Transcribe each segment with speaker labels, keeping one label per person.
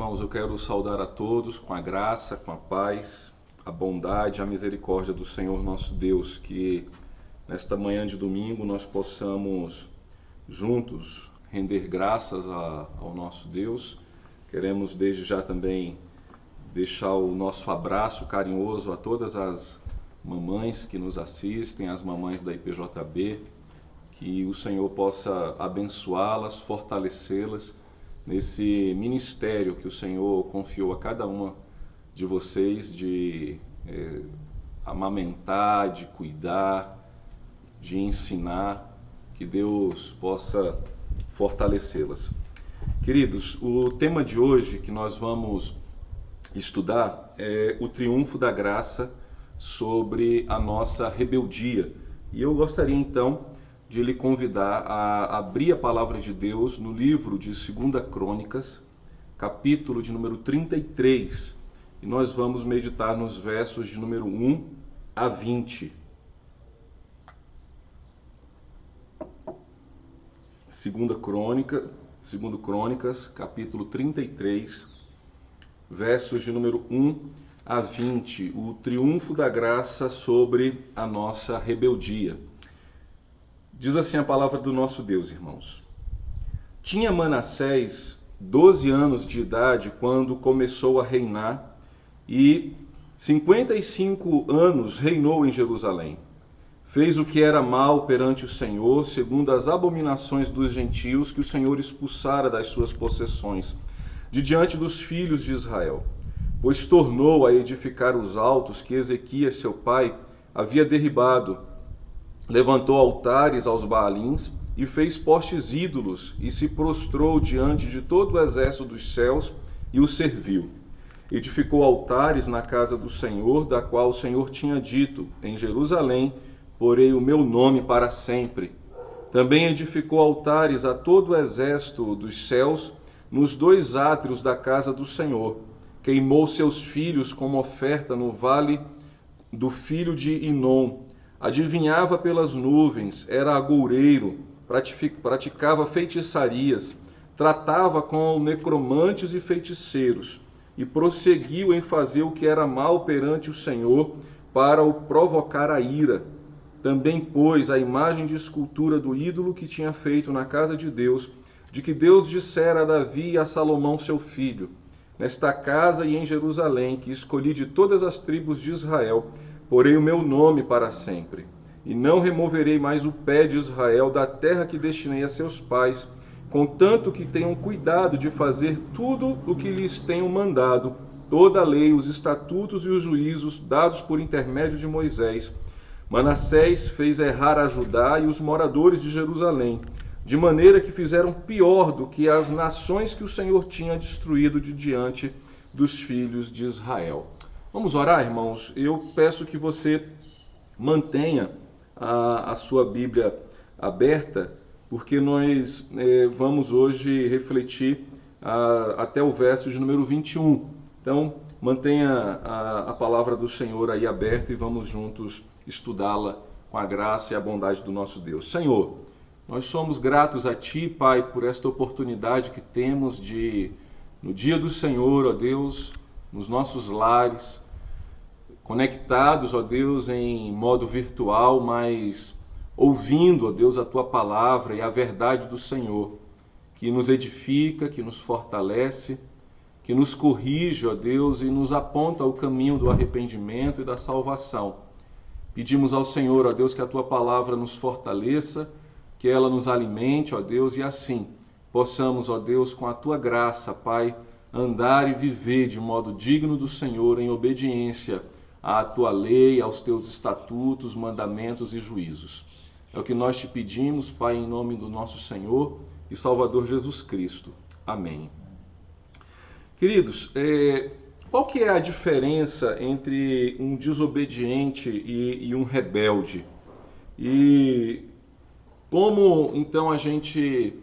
Speaker 1: irmãos, eu quero saudar a todos com a graça, com a paz, a bondade, a misericórdia do Senhor nosso Deus, que nesta manhã de domingo nós possamos juntos render graças ao nosso Deus. Queremos desde já também deixar o nosso abraço carinhoso a todas as mamães que nos assistem, as mamães da IPJB, que o Senhor possa abençoá-las, fortalecê-las nesse ministério que o Senhor confiou a cada uma de vocês de amamentar, de cuidar, de ensinar, que Deus possa fortalecê-las. Queridos, o tema de hoje que nós vamos estudar é o triunfo da graça sobre a nossa rebeldia. E eu gostaria então de lhe convidar a abrir a palavra de Deus no livro de 2 Crônicas, capítulo de número 33, e nós vamos meditar nos versos de número 1 a 20. 2 Crônicas, capítulo 33, versos de número 1 a 20, o triunfo da graça sobre a nossa rebeldia. Diz assim a palavra do nosso Deus, irmãos. Tinha Manassés 12 anos de idade quando começou a reinar e 55 anos reinou em Jerusalém. Fez o que era mal perante o Senhor, segundo as abominações dos gentios que o Senhor expulsara das suas possessões, de diante dos filhos de Israel. Pois tornou a edificar os altos que Ezequias, seu pai, havia derribado. Levantou altares aos Baalins e fez postes ídolos e se prostrou diante de todo o exército dos céus e o serviu. Edificou altares na casa do Senhor, da qual o Senhor tinha dito: em Jerusalém porei o meu nome para sempre. Também edificou altares a todo o exército dos céus nos 2 átrios da casa do Senhor. Queimou seus filhos como oferta no vale do filho de Inom. Adivinhava pelas nuvens, era agoureiro, praticava feitiçarias, tratava com necromantes e feiticeiros, e prosseguiu em fazer o que era mal perante o Senhor, para o provocar a ira. Também pôs a imagem de escultura do ídolo que tinha feito na casa de Deus, de que Deus dissera a Davi e a Salomão seu filho: nesta casa e em Jerusalém, que escolhi de todas as tribos de Israel, porei o meu nome para sempre, e não removerei mais o pé de Israel da terra que destinei a seus pais, contanto que tenham cuidado de fazer tudo o que lhes tenho mandado, toda a lei, os estatutos e os juízos dados por intermédio de Moisés. Manassés fez errar a Judá e os moradores de Jerusalém, de maneira que fizeram pior do que as nações que o Senhor tinha destruído de diante dos filhos de Israel. Vamos orar, irmãos? Eu peço que você mantenha a sua Bíblia aberta, porque nós vamos hoje refletir até o verso de número 21. Então, mantenha a palavra do Senhor aí aberta e vamos juntos estudá-la com a graça e a bondade do nosso Deus. Senhor, nós somos gratos a Ti, Pai, por esta oportunidade que temos de, no dia do Senhor, ó Deus, nos nossos lares, conectados, ó Deus, em modo virtual, mas ouvindo, ó Deus, a Tua palavra e a verdade do Senhor, que nos edifica, que nos fortalece, que nos corrige, ó Deus, e nos aponta o caminho do arrependimento e da salvação. Pedimos ao Senhor, ó Deus, que a Tua palavra nos fortaleça, que ela nos alimente, ó Deus, e assim possamos, ó Deus, com a Tua graça, Pai, andar e viver de modo digno do Senhor, em obediência à Tua lei, aos Teus estatutos, mandamentos e juízos. É o que nós te pedimos, Pai, em nome do nosso Senhor e Salvador Jesus Cristo. Amém. Queridos, qual que é a diferença entre um desobediente e um rebelde? E como, então, a gente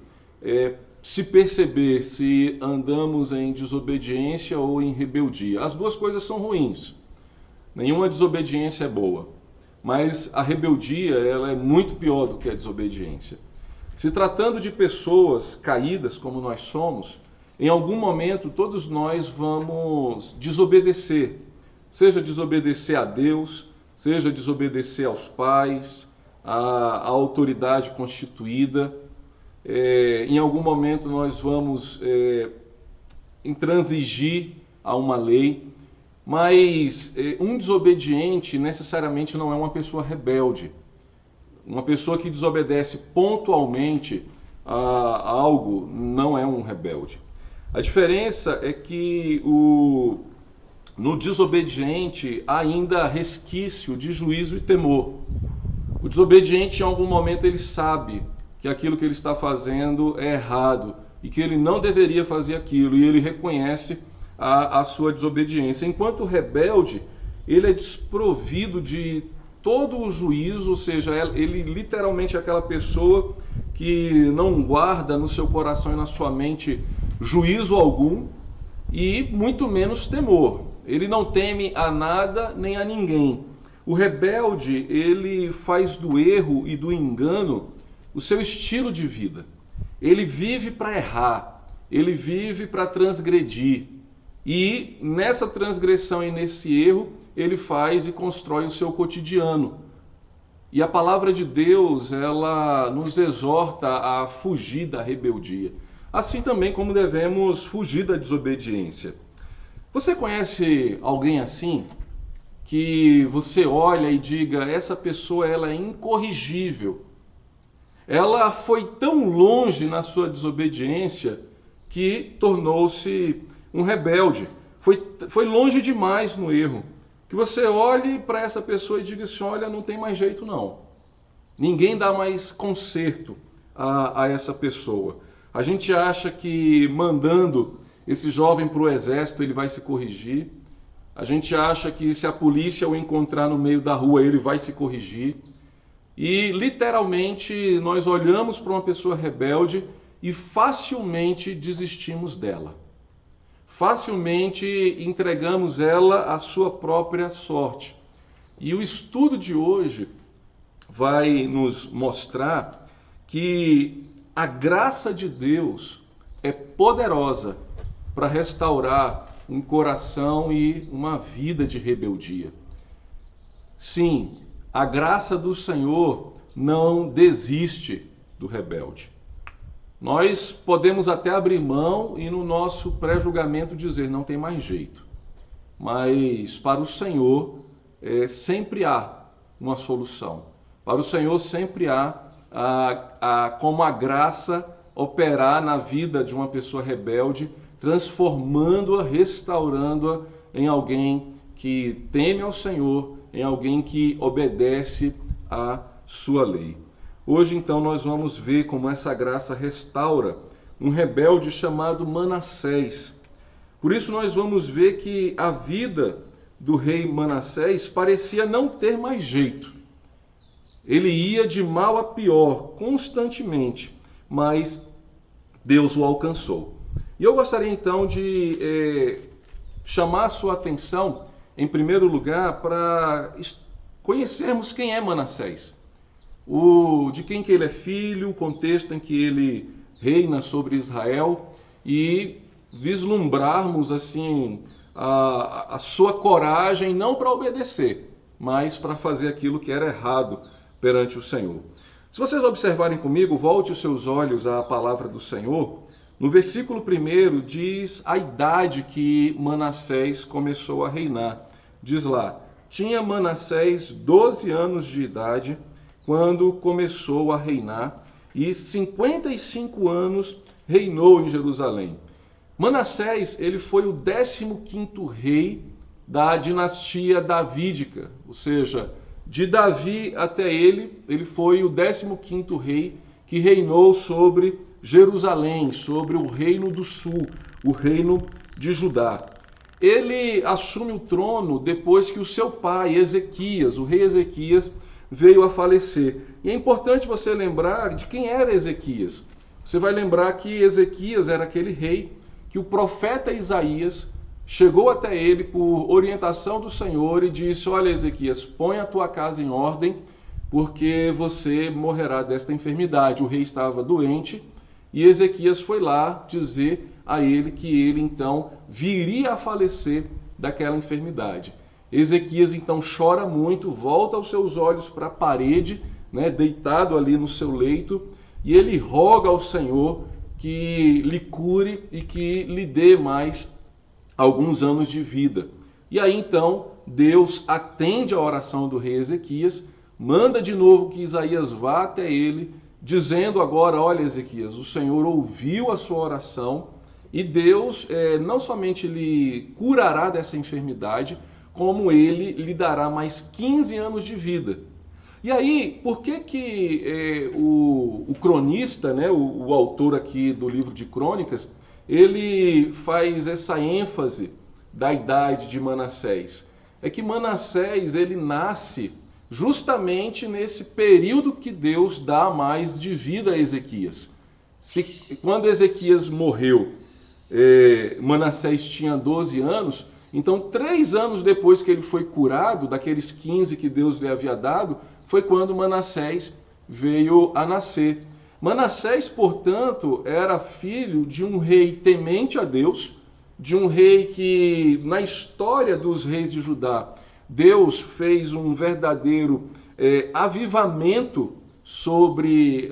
Speaker 1: se perceber se andamos em desobediência ou em rebeldia? As duas coisas são ruins. Nenhuma desobediência é boa, mas a rebeldia ela é muito pior do que a desobediência. Se tratando de pessoas caídas como nós somos, Em algum momento, todos nós vamos desobedecer, seja desobedecer a Deus, seja desobedecer aos pais, à autoridade constituída. Em algum momento nós vamos intransigir a uma lei, mas um desobediente necessariamente não é uma pessoa rebelde. Uma pessoa que desobedece pontualmente a algo não é um rebelde. A diferença é que no desobediente há ainda resquício de juízo e temor. O desobediente, em algum momento, ele sabe que aquilo que ele está fazendo é errado e que ele não deveria fazer aquilo, e ele reconhece a sua desobediência. Enquanto o rebelde, ele é desprovido de todo o juízo, ou seja, ele literalmente é aquela pessoa que não guarda no seu coração e na sua mente juízo algum e muito menos temor. Ele não teme a nada nem a ninguém. O rebelde, ele faz do erro e do engano o seu estilo de vida. Ele vive para errar, ele vive para transgredir. E nessa transgressão e nesse erro, ele faz e constrói o seu cotidiano. E a palavra de Deus, ela nos exorta a fugir da rebeldia. Assim também como devemos fugir da desobediência. Você conhece alguém assim? Que você olha e diga, essa pessoa ela é incorrigível. Ela foi tão longe na sua desobediência que tornou-se um rebelde. Foi longe demais no erro. Que você olhe para essa pessoa e diga assim, olha, não tem mais jeito não. Ninguém dá mais conserto a essa pessoa. A gente acha que mandando esse jovem para o exército ele vai se corrigir. A gente acha que se a polícia o encontrar no meio da rua ele vai se corrigir. E literalmente nós olhamos para uma pessoa rebelde e facilmente desistimos dela. Facilmente entregamos ela à sua própria sorte. E o estudo de hoje vai nos mostrar que a graça de Deus é poderosa para restaurar um coração e uma vida de rebeldia. Sim, a graça do Senhor não desiste do rebelde. Nós podemos até abrir mão e no nosso pré-julgamento dizer não tem mais jeito. Mas para o Senhor sempre há uma solução. Para o Senhor sempre há como a graça operar na vida de uma pessoa rebelde, transformando-a, restaurando-a em alguém que teme ao Senhor, em alguém que obedece à sua lei. Hoje, então, nós vamos ver como essa graça restaura um rebelde chamado Manassés. Por isso, nós vamos ver que a vida do rei Manassés parecia não ter mais jeito. Ele ia de mal a pior, constantemente, mas Deus o alcançou. E eu gostaria, então, de chamar a sua atenção, em primeiro lugar, para conhecermos quem é Manassés. De quem que ele é filho, o contexto em que ele reina sobre Israel e vislumbrarmos assim a sua coragem não para obedecer, mas para fazer aquilo que era errado perante o Senhor. Se vocês observarem comigo, volte os seus olhos à palavra do Senhor. No versículo 1 diz a idade que Manassés começou a reinar. Diz lá, tinha Manassés 12 anos de idade quando começou a reinar, e 55 anos reinou em Jerusalém. Manassés, ele foi o 15º rei da dinastia davídica, ou seja, de Davi até ele foi o 15º rei que reinou sobre Jerusalém, sobre o reino do sul, o reino de Judá. Ele assume o trono depois que o seu pai, Ezequias, o rei Ezequias, veio a falecer. E é importante você lembrar de quem era Ezequias. Você vai lembrar que Ezequias era aquele rei que o profeta Isaías chegou até ele por orientação do Senhor e disse, olha Ezequias, põe a tua casa em ordem, porque você morrerá desta enfermidade. O rei estava doente e Ezequias foi lá dizer a ele que ele então viria a falecer daquela enfermidade. Ezequias então chora muito, volta os seus olhos para a parede, né, deitado ali no seu leito, e ele roga ao Senhor que lhe cure e que lhe dê mais alguns anos de vida. E aí então Deus atende a oração do rei Ezequias, manda de novo que Isaías vá até ele, dizendo agora: olha, Ezequias, o Senhor ouviu a sua oração e Deus não somente lhe curará dessa enfermidade, como ele lhe dará mais 15 anos de vida. E aí, por que o cronista, né, o autor aqui do livro de Crônicas, ele faz essa ênfase da idade de Manassés? É que Manassés, ele nasce justamente nesse período que Deus dá mais de vida a Ezequias. Quando Ezequias morreu, Manassés tinha 12 anos, então 3 anos depois que ele foi curado, daqueles 15 que Deus lhe havia dado, foi quando Manassés veio a nascer. Manassés, portanto, era filho de um rei temente a Deus, de um rei que, na história dos reis de Judá, Deus fez um verdadeiro avivamento sobre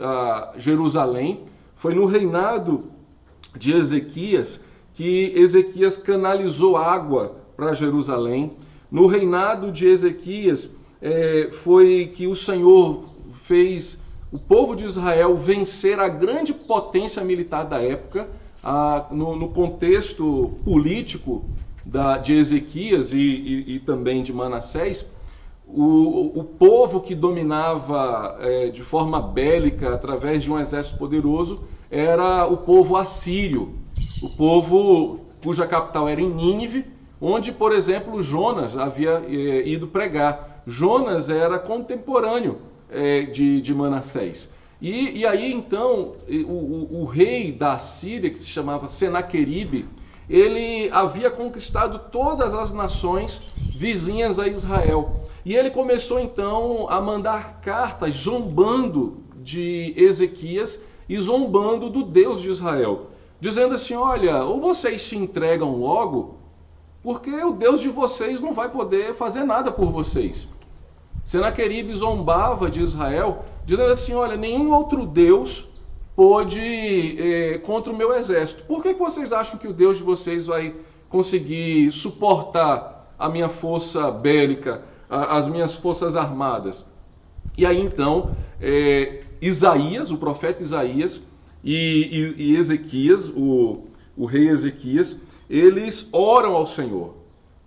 Speaker 1: Jerusalém. Foi no reinado de Ezequias que Ezequias canalizou água para Jerusalém. No reinado de Ezequias foi que o Senhor fez o povo de Israel vencer a grande potência militar da época. No contexto político de Ezequias e também de Manassés, o povo que dominava de forma bélica através de um exército poderoso era o povo assírio, o povo cuja capital era em Nínive, onde, por exemplo, Jonas havia ido pregar. Jonas era contemporâneo de Manassés. E aí, então, o rei da Assíria, que se chamava Senaqueribe, ele havia conquistado todas as nações vizinhas a Israel. E ele começou, então, a mandar cartas zombando de Ezequias e zombando do Deus de Israel, dizendo assim: olha, ou vocês se entregam logo, porque o Deus de vocês não vai poder fazer nada por vocês. Senaqueribe zombava de Israel, dizendo assim: olha, nenhum outro Deus pôde contra o meu exército. Por que vocês acham que o Deus de vocês vai conseguir suportar a minha força bélica, as minhas forças armadas? E aí então, Isaías, o profeta Isaías e Ezequias, o rei Ezequias, eles oram ao Senhor,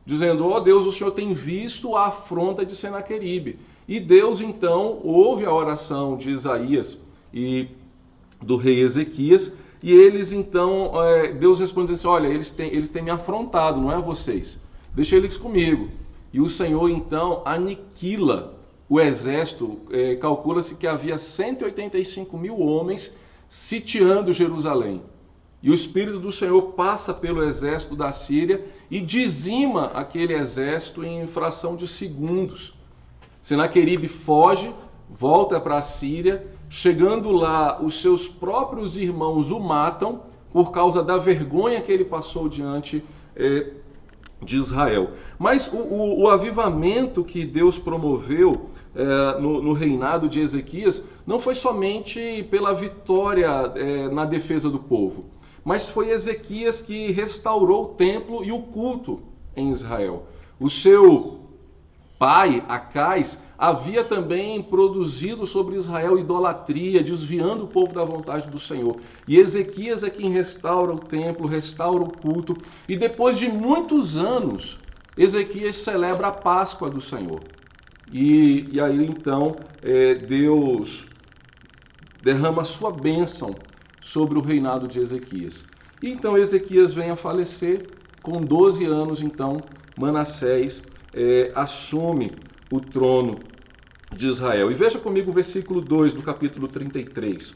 Speaker 1: dizendo: ó Deus, o Senhor tem visto a afronta de Senaqueribe. E Deus então ouve a oração de Isaías e do rei Ezequias, e eles então, Deus responde assim: olha, eles têm me afrontado, não é vocês, deixa eles comigo. E o Senhor então aniquila o exército. Calcula-se que havia 185 mil homens sitiando Jerusalém. E o Espírito do Senhor passa pelo exército da Síria e dizima aquele exército em fração de segundos. Senaqueribe foge, volta para a Síria. Chegando lá, os seus próprios irmãos o matam por causa da vergonha que ele passou diante de Israel. Mas o avivamento que Deus promoveu no reinado de Ezequias não foi somente pela vitória na defesa do povo, mas foi Ezequias que restaurou o templo e o culto em Israel. O seu pai, Acais, havia também produzido sobre Israel idolatria, desviando o povo da vontade do Senhor. E Ezequias é quem restaura o templo, restaura o culto. E depois de muitos anos, Ezequias celebra a Páscoa do Senhor. E aí então Deus derrama a sua bênção sobre o reinado de Ezequias. E então Ezequias vem a falecer. Com 12 anos, então, Manassés assume o trono de Israel. E veja comigo o versículo 2 do capítulo 33.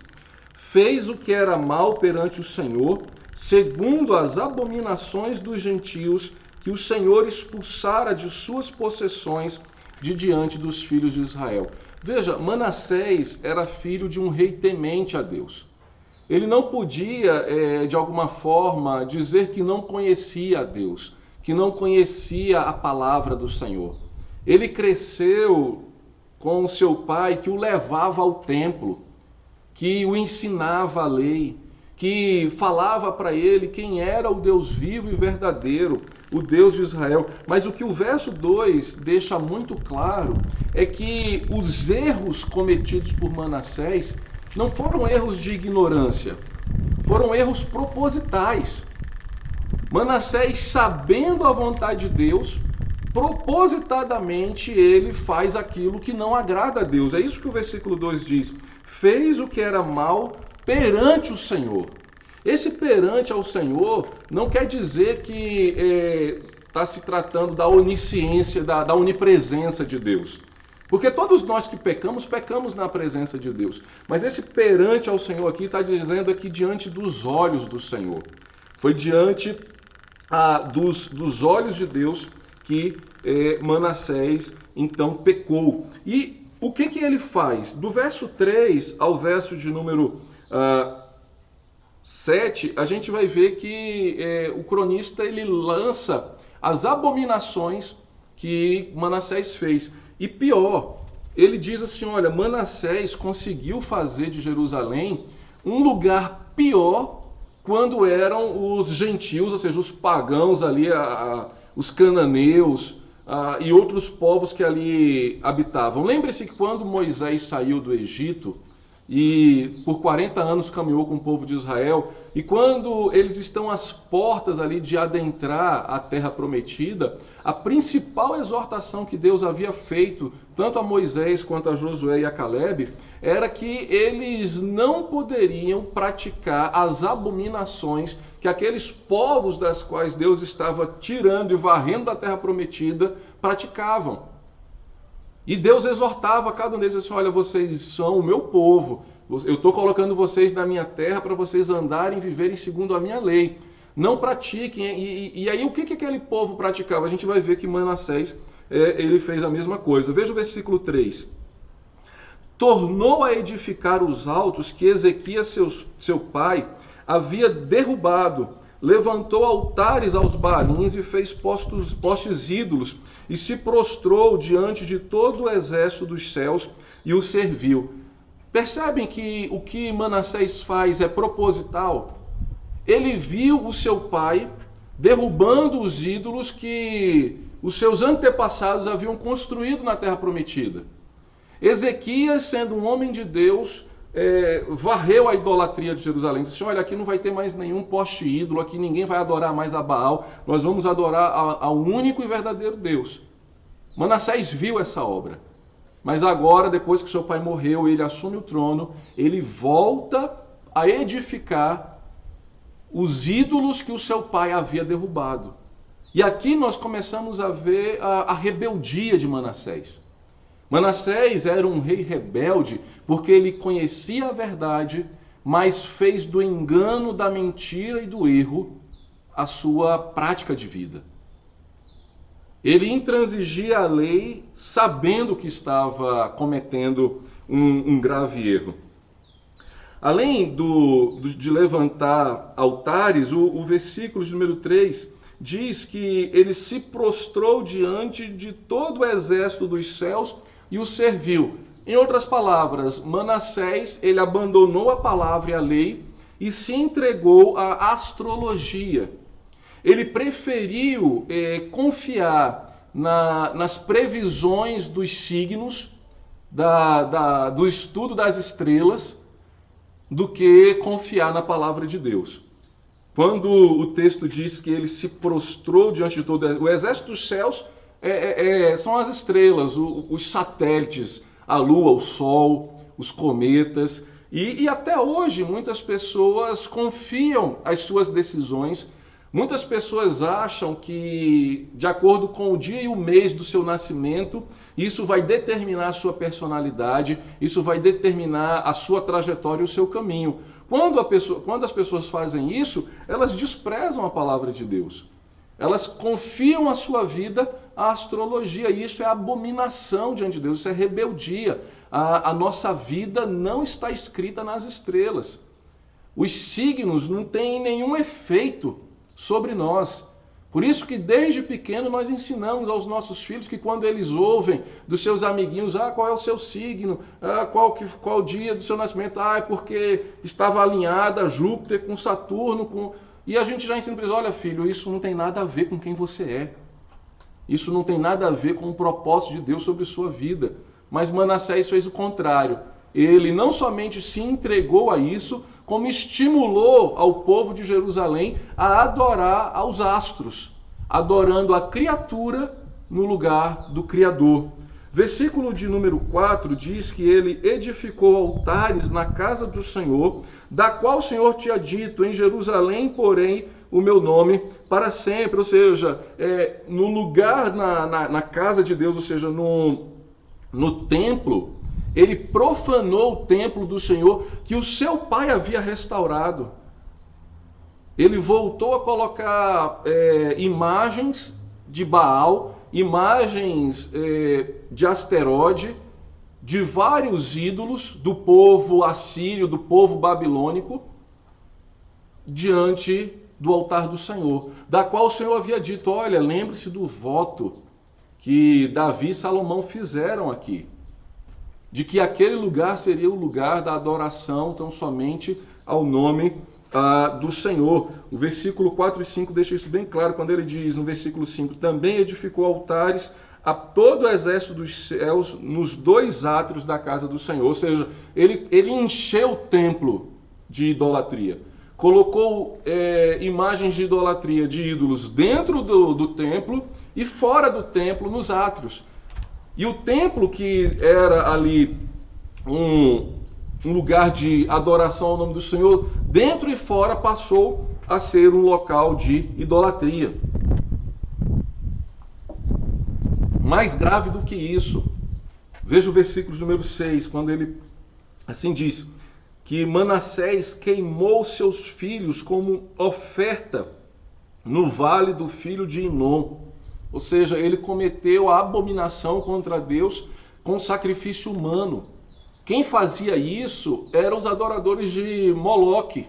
Speaker 1: Fez o que era mal perante o Senhor, segundo as abominações dos gentios, que o Senhor expulsara de suas possessões de diante dos filhos de Israel. Veja, Manassés era filho de um rei temente a Deus. Ele não podia, de alguma forma, dizer que não conhecia a Deus, que não conhecia a palavra do Senhor. Ele cresceu com o seu pai que o levava ao templo, que o ensinava a lei, que falava para ele quem era o Deus vivo e verdadeiro, o Deus de Israel. Mas o que o verso 2 deixa muito claro é que os erros cometidos por Manassés não foram erros de ignorância, foram erros propositais. Manassés, sabendo a vontade de Deus, propositadamente ele faz aquilo que não agrada a Deus. É isso que o versículo 2 diz. Fez o que era mal perante o Senhor. Esse perante ao Senhor não quer dizer que está se tratando da onisciência, da onipresença de Deus. Porque todos nós que pecamos, pecamos na presença de Deus. Mas esse perante ao Senhor aqui está dizendo aqui diante dos olhos do Senhor. Foi diante dos olhos de Deus que Manassés então pecou. E o que ele faz? Do verso 3 ao verso de número 7, a gente vai ver que o cronista ele lança as abominações que Manassés fez. E pior, ele diz assim, olha, Manassés conseguiu fazer de Jerusalém um lugar pior quando eram os gentios, ou seja, os pagãos ali, os cananeus e outros povos que ali habitavam. Lembre-se que quando Moisés saiu do Egito e por 40 anos caminhou com o povo de Israel, e quando eles estão às portas ali de adentrar a terra prometida, a principal exortação que Deus havia feito, tanto a Moisés quanto a Josué e a Calebe, era que eles não poderiam praticar as abominações que aqueles povos das quais Deus estava tirando e varrendo da terra prometida praticavam. E Deus exortava a cada um deles assim, olha, vocês são o meu povo, eu estou colocando vocês na minha terra para vocês andarem e viverem segundo a minha lei. Não pratiquem. E aí o que aquele povo praticava? A gente vai ver que Manassés ele fez a mesma coisa. Veja o versículo 3. Tornou a edificar os altos que Ezequias, seu pai, havia derrubado, levantou altares aos Baalins e fez postes ídolos, e se prostrou diante de todo o exército dos céus e o serviu. Percebem que o que Manassés faz é proposital? Ele viu o seu pai derrubando os ídolos que os seus antepassados haviam construído na terra prometida. Ezequias, sendo um homem de Deus, varreu a idolatria de Jerusalém. Disse, olha, aqui não vai ter mais nenhum poste ídolo, aqui ninguém vai adorar mais a Baal, nós vamos adorar ao único e verdadeiro Deus. Manassés viu essa obra, mas agora, depois que seu pai morreu, ele assume o trono, ele volta a edificar os ídolos que o seu pai havia derrubado. E aqui nós começamos a ver a rebeldia de Manassés. Manassés era um rei rebelde porque ele conhecia a verdade, mas fez do engano, da mentira e do erro a sua prática de vida. Ele intransigia a lei sabendo que estava cometendo um grave erro. Além de levantar altares, o versículo de número 3 diz que ele se prostrou diante de todo o exército dos céus e o serviu. Em outras palavras, Manassés, ele abandonou a palavra e a lei e se entregou à astrologia. Ele preferiu confiar nas previsões dos signos, do estudo das estrelas, do que confiar na palavra de Deus. Quando o texto diz que ele se prostrou diante de todo o exército dos céus, são as estrelas, os satélites, a lua, o sol, os cometas. E até hoje muitas pessoas confiam as suas decisões. Muitas pessoas acham que, de acordo com o dia e o mês do seu nascimento, isso vai determinar a sua personalidade, isso vai determinar a sua trajetória e o seu caminho. Quando as pessoas fazem isso, elas desprezam a palavra de Deus. Elas confiam a sua vida à astrologia, e isso é abominação diante de Deus, isso é rebeldia. A nossa vida não está escrita nas estrelas. Os signos não têm nenhum efeito sobre nós. Por isso que desde pequeno nós ensinamos aos nossos filhos que quando eles ouvem dos seus amiguinhos, qual é o seu signo, qual o dia do seu nascimento, é porque estava alinhada Júpiter com Saturno, e a gente já ensina para eles, olha filho, isso não tem nada a ver com quem você é. Isso não tem nada a ver com o propósito de Deus sobre sua vida. Mas Manassés fez o contrário. Ele não somente se entregou a isso, como estimulou ao povo de Jerusalém a adorar aos astros, adorando a criatura no lugar do Criador. Versículo de número 4 diz que ele edificou altares na casa do Senhor, da qual o Senhor tinha dito, em Jerusalém, porém, o meu nome para sempre. Ou seja, no lugar, na casa de Deus, ou seja, no templo, ele profanou o templo do Senhor que o seu pai havia restaurado. Ele voltou a colocar imagens de Baal, imagens de Asteroide, de vários ídolos do povo assírio, do povo babilônico, diante do altar do Senhor, da qual o Senhor havia dito, olha, lembre-se do voto que Davi e Salomão fizeram aqui, de que aquele lugar seria o lugar da adoração tão somente ao nome do Senhor. O versículo 4 e 5 deixa isso bem claro, quando ele diz no versículo 5, também edificou altares a todo o exército dos céus nos dois átrios da casa do Senhor. Ou seja, ele encheu o templo de idolatria. Colocou imagens de idolatria de ídolos dentro do templo e fora do templo, nos átrios. E o templo, que era ali um lugar de adoração ao nome do Senhor, dentro e fora passou a ser um local de idolatria. Mais grave do que isso, veja o versículo número 6, quando ele assim diz, que Manassés queimou seus filhos como oferta no vale do filho de Inom. Ou seja, ele cometeu a abominação contra Deus com sacrifício humano. Quem fazia isso eram os adoradores de Moloque,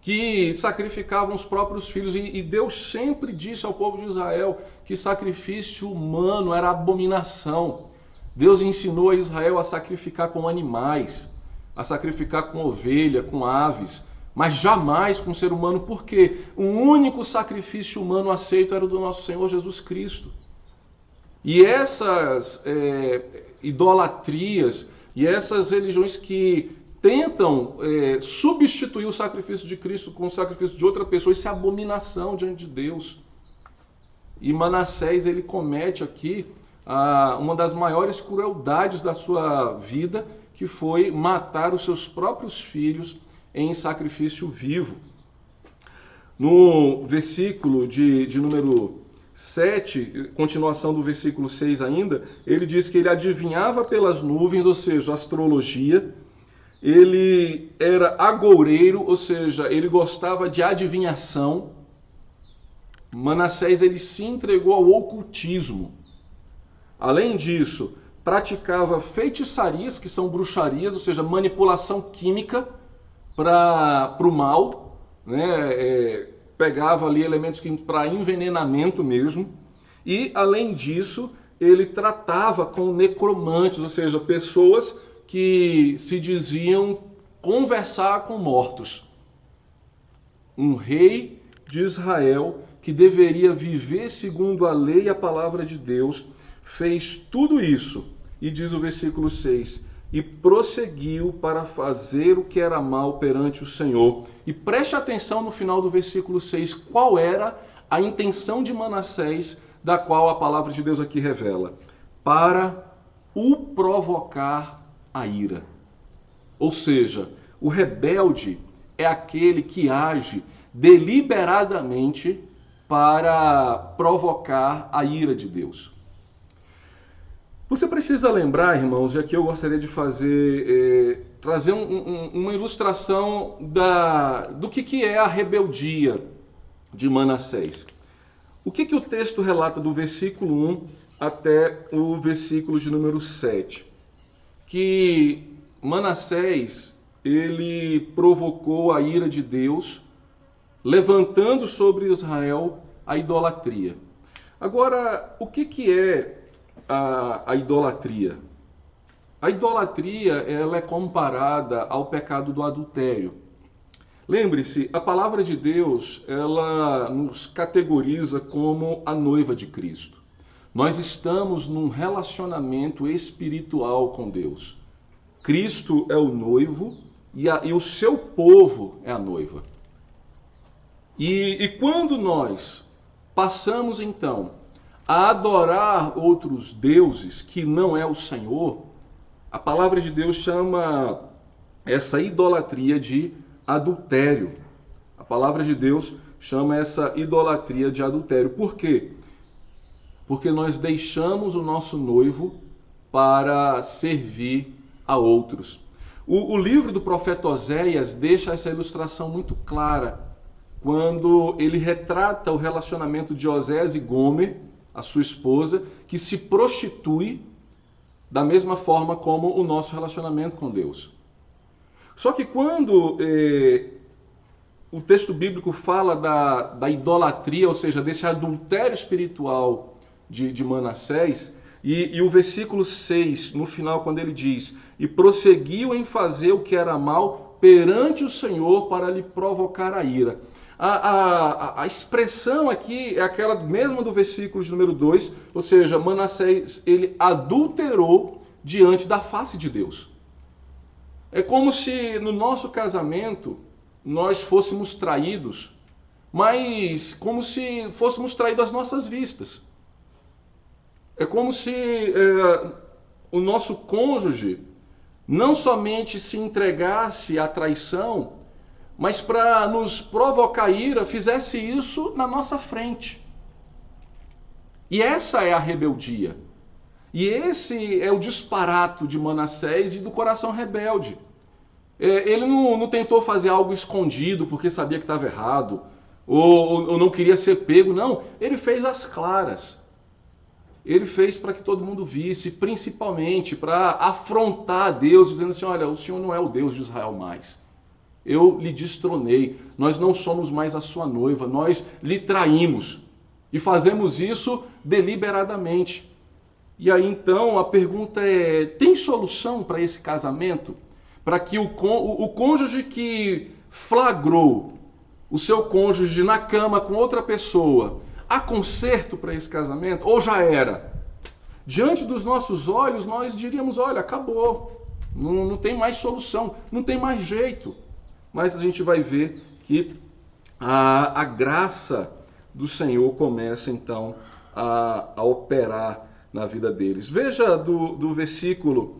Speaker 1: que sacrificavam os próprios filhos. E Deus sempre disse ao povo de Israel que sacrifício humano era abominação. Deus ensinou a Israel a sacrificar com animais, a sacrificar com ovelha, com aves, mas jamais com ser humano, porque o único sacrifício humano aceito era o do nosso Senhor Jesus Cristo. E essas idolatrias e essas religiões que tentam substituir o sacrifício de Cristo com o sacrifício de outra pessoa, isso é abominação diante de Deus. E Manassés, ele comete aqui uma das maiores crueldades da sua vida, que foi matar os seus próprios filhos em sacrifício vivo. No versículo de número 7, continuação do versículo 6 ainda, ele diz que ele adivinhava pelas nuvens, ou seja, astrologia. Ele era agoureiro, ou seja, ele gostava de adivinhação. Manassés, ele se entregou ao ocultismo. Além disso, praticava feitiçarias, que são bruxarias, ou seja, manipulação química para o mal, né? Pegava ali elementos para envenenamento mesmo. E, além disso, ele tratava com necromantes, ou seja, pessoas que se diziam conversar com mortos. Um rei de Israel que deveria viver segundo a lei e a palavra de Deus, fez tudo isso, e diz o versículo 6, e prosseguiu para fazer o que era mal perante o Senhor. E preste atenção no final do versículo 6, qual era a intenção de Manassés, da qual a palavra de Deus aqui revela: para o provocar a ira. Ou seja, o rebelde é aquele que age deliberadamente para provocar a ira de Deus. Você precisa lembrar, irmãos, e aqui eu gostaria de trazer uma ilustração do que é a rebeldia de Manassés. O que o texto relata do versículo 1 até o versículo de número 7? Que Manassés, ele provocou a ira de Deus, levantando sobre Israel a idolatria. Agora, o que é a idolatria? A idolatria, ela é comparada ao pecado do adultério. Lembre-se, a palavra de Deus, ela nos categoriza como a noiva de Cristo. Nós estamos num relacionamento espiritual com Deus. Cristo é o noivo e o seu povo é a noiva. E quando nós passamos então a adorar outros deuses que não é o Senhor, a palavra de Deus chama essa idolatria de adultério. A palavra de Deus chama essa idolatria de adultério. Por quê? Porque nós deixamos o nosso noivo para servir a outros. O livro do profeta Oséias deixa essa ilustração muito clara quando ele retrata o relacionamento de Oséias e Gomer, a sua esposa, que se prostitui da mesma forma como o nosso relacionamento com Deus. Só que quando o texto bíblico fala da idolatria, ou seja, desse adultério espiritual de Manassés, e o versículo 6, no final, quando ele diz: e prosseguiu em fazer o que era mal perante o Senhor para lhe provocar a ira. A expressão aqui é aquela mesma do versículo de número 2, ou seja, Manassés, ele adulterou diante da face de Deus. É como se no nosso casamento nós fôssemos traídos, mas como se fôssemos traídos às nossas vistas. É como se o nosso cônjuge não somente se entregasse à traição, mas para nos provocar ira, fizesse isso na nossa frente. E essa é a rebeldia. E esse é o disparato de Manassés e do coração rebelde. Ele não tentou fazer algo escondido porque sabia que estava errado, ou não queria ser pego, não. Ele fez às claras. Ele fez para que todo mundo visse, principalmente para afrontar Deus, dizendo assim: olha, o Senhor não é o Deus de Israel mais. Eu lhe destronei, nós não somos mais a sua noiva, nós lhe traímos. E fazemos isso deliberadamente. E aí então a pergunta é: tem solução para esse casamento? Para que o cônjuge que flagrou o seu cônjuge na cama com outra pessoa, há conserto para esse casamento? Ou já era? Diante dos nossos olhos, nós diríamos: olha, acabou. Não tem mais solução, não tem mais jeito. Mas a gente vai ver que a graça do Senhor começa então a operar na vida deles. Veja do versículo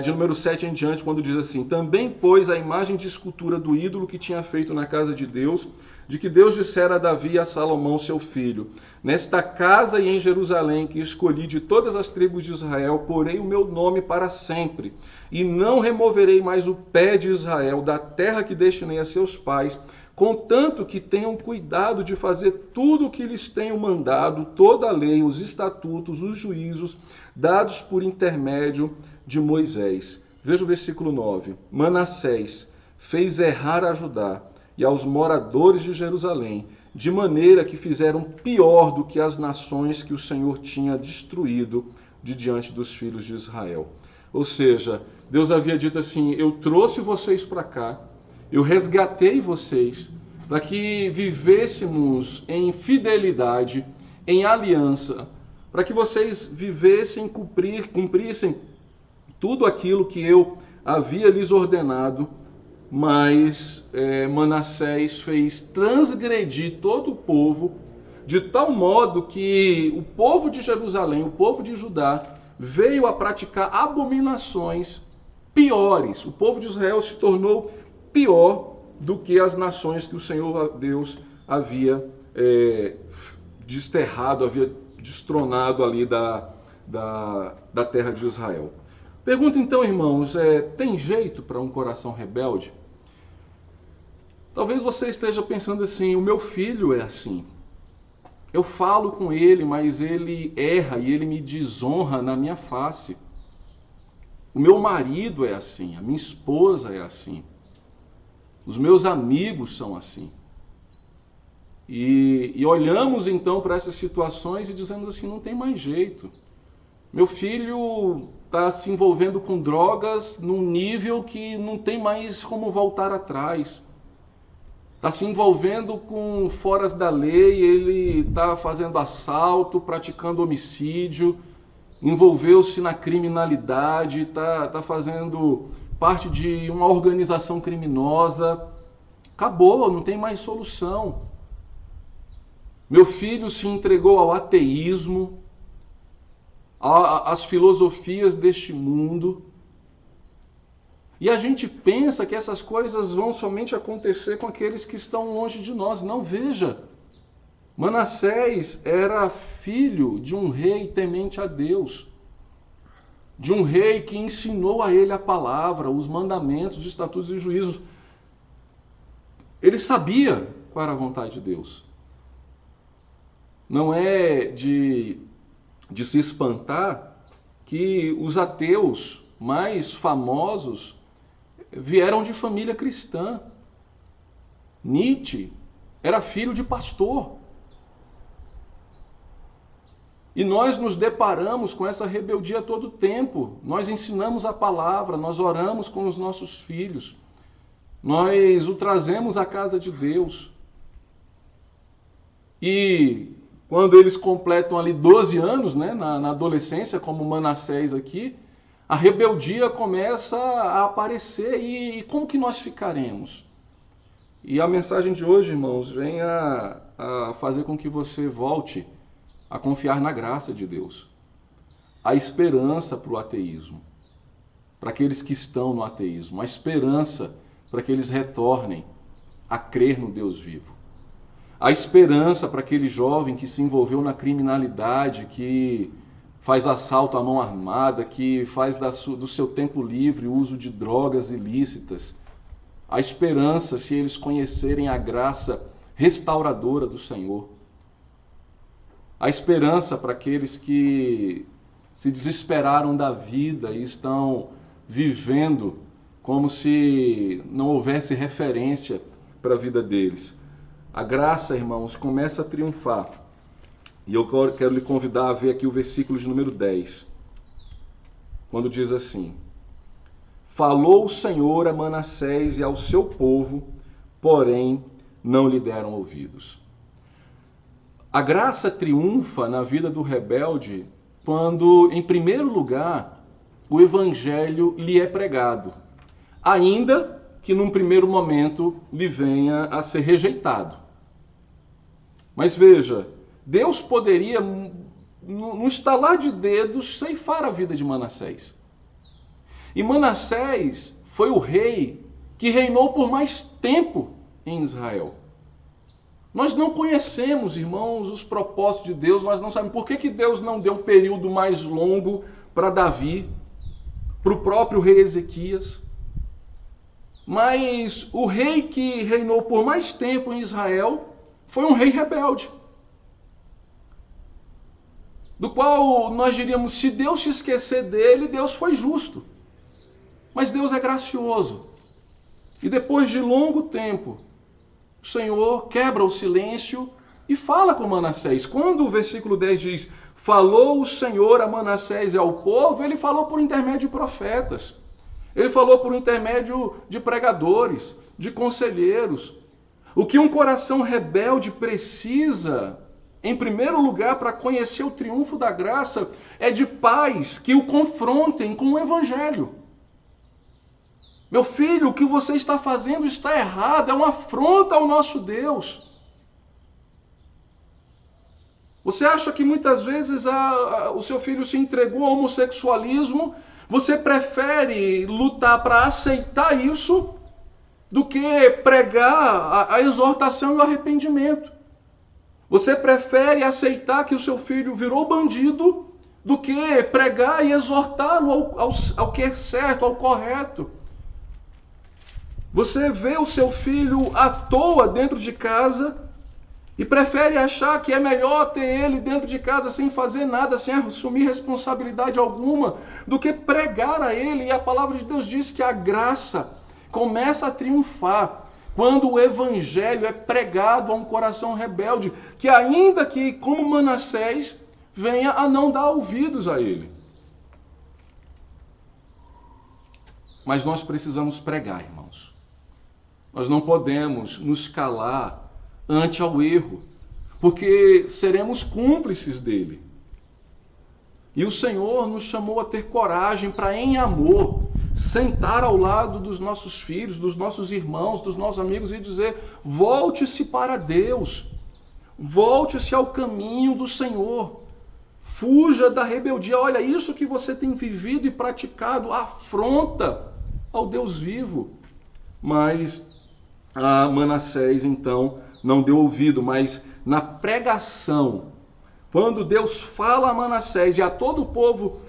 Speaker 1: de número 7 em diante, quando diz assim: também pôs a imagem de escultura do ídolo que tinha feito na casa de Deus, de que Deus dissera a Davi e a Salomão seu filho: nesta casa e em Jerusalém que escolhi de todas as tribos de Israel, porei o meu nome para sempre, e não removerei mais o pé de Israel da terra que destinei a seus pais, contanto que tenham cuidado de fazer tudo o que lhes tenho mandado, toda a lei, os estatutos, os juízos, dados por intermédio de Moisés. Veja o versículo 9. Manassés fez errar a Judá e aos moradores de Jerusalém, de maneira que fizeram pior do que as nações que o Senhor tinha destruído de diante dos filhos de Israel. Ou seja, Deus havia dito assim: eu trouxe vocês para cá, eu resgatei vocês para que vivêssemos em fidelidade, em aliança, para que vocês vivessem, cumprissem tudo aquilo que eu havia lhes ordenado, mas Manassés fez transgredir todo o povo, de tal modo que o povo de Jerusalém, o povo de Judá, veio a praticar abominações piores. O povo de Israel se tornou pior do que as nações que o Senhor Deus havia desterrado, havia destronado ali da terra de Israel. Pergunta então, irmãos, tem jeito para um coração rebelde? Talvez você esteja pensando assim: o meu filho é assim. Eu falo com ele, mas ele erra e ele me desonra na minha face. O meu marido é assim, a minha esposa é assim. Os meus amigos são assim. E olhamos então para essas situações e dizemos assim, não tem mais jeito. Meu filho está se envolvendo com drogas num nível que não tem mais como voltar atrás. Está se envolvendo com foras da lei, ele está fazendo assalto, praticando homicídio, envolveu-se na criminalidade, está fazendo parte de uma organização criminosa. Acabou, não tem mais solução. Meu filho se entregou ao ateísmo, às filosofias deste mundo. E a gente pensa que essas coisas vão somente acontecer com aqueles que estão longe de nós. Não, veja. Manassés era filho de um rei temente a Deus. De um rei que ensinou a ele a palavra, os mandamentos, os estatutos e juízos. Ele sabia qual era a vontade de Deus. Não é de se espantar que os ateus mais famosos vieram de família cristã. Nietzsche era filho de pastor. E nós nos deparamos com essa rebeldia todo o tempo. Nós ensinamos a palavra, nós oramos com os nossos filhos. Nós o trazemos à casa de Deus. E quando eles completam ali 12 anos, né, na adolescência, como Manassés aqui, a rebeldia começa a aparecer. E como que nós ficaremos? E a mensagem de hoje, irmãos, vem a fazer com que você volte a confiar na graça de Deus. A esperança para o ateísmo, para aqueles que estão no ateísmo. A esperança para que eles retornem a crer no Deus vivo. A esperança para aquele jovem que se envolveu na criminalidade, que faz assalto à mão armada, que faz do seu tempo livre uso de drogas ilícitas. A esperança se eles conhecerem a graça restauradora do Senhor. A esperança para aqueles que se desesperaram da vida e estão vivendo como se não houvesse referência para a vida deles. A graça, irmãos, começa a triunfar. E eu quero lhe convidar a ver aqui o versículo de número 10. Quando diz assim: falou o Senhor a Manassés e ao seu povo, porém não lhe deram ouvidos. A graça triunfa na vida do rebelde quando, em primeiro lugar, o evangelho lhe é pregado, ainda que num primeiro momento lhe venha a ser rejeitado. Mas veja, Deus poderia, num estalar de dedos, ceifar a vida de Manassés. E Manassés foi o rei que reinou por mais tempo em Israel. Nós não conhecemos, irmãos, os propósitos de Deus, nós não sabemos por que Deus não deu um período mais longo para Davi, para o próprio rei Ezequias. Mas o rei que reinou por mais tempo em Israel foi um rei rebelde, do qual nós diríamos, se Deus se esquecer dele, Deus foi justo. Mas Deus é gracioso. E depois de longo tempo, o Senhor quebra o silêncio e fala com Manassés. Quando o versículo 10 diz, falou o Senhor a Manassés e ao povo, ele falou por intermédio de profetas. Ele falou por intermédio de pregadores, de conselheiros. O que um coração rebelde precisa, em primeiro lugar, para conhecer o triunfo da graça, é de pais que o confrontem com o evangelho. Meu filho, o que você está fazendo está errado, é uma afronta ao nosso Deus. Você acha que muitas vezes o seu filho se entregou ao homossexualismo, você prefere lutar para aceitar isso do que pregar a exortação e o arrependimento. Você prefere aceitar que o seu filho virou bandido do que pregar e exortá-lo ao que é certo, ao correto. Você vê o seu filho à toa dentro de casa e prefere achar que é melhor ter ele dentro de casa sem fazer nada, sem assumir responsabilidade alguma, do que pregar a ele. E a palavra de Deus diz que a graça começa a triunfar quando o evangelho é pregado a um coração rebelde, que ainda que, como Manassés, venha a não dar ouvidos a ele. Mas nós precisamos pregar, irmãos. Nós não podemos nos calar ante ao erro, porque seremos cúmplices dele. E o Senhor nos chamou a ter coragem para, em amor, sentar ao lado dos nossos filhos, dos nossos irmãos, dos nossos amigos e dizer: volte-se para Deus, volte-se ao caminho do Senhor, fuja da rebeldia. Olha, isso que você tem vivido e praticado afronta ao Deus vivo. Mas Manassés, então, não deu ouvido, mas na pregação, quando Deus fala a Manassés e a todo o povo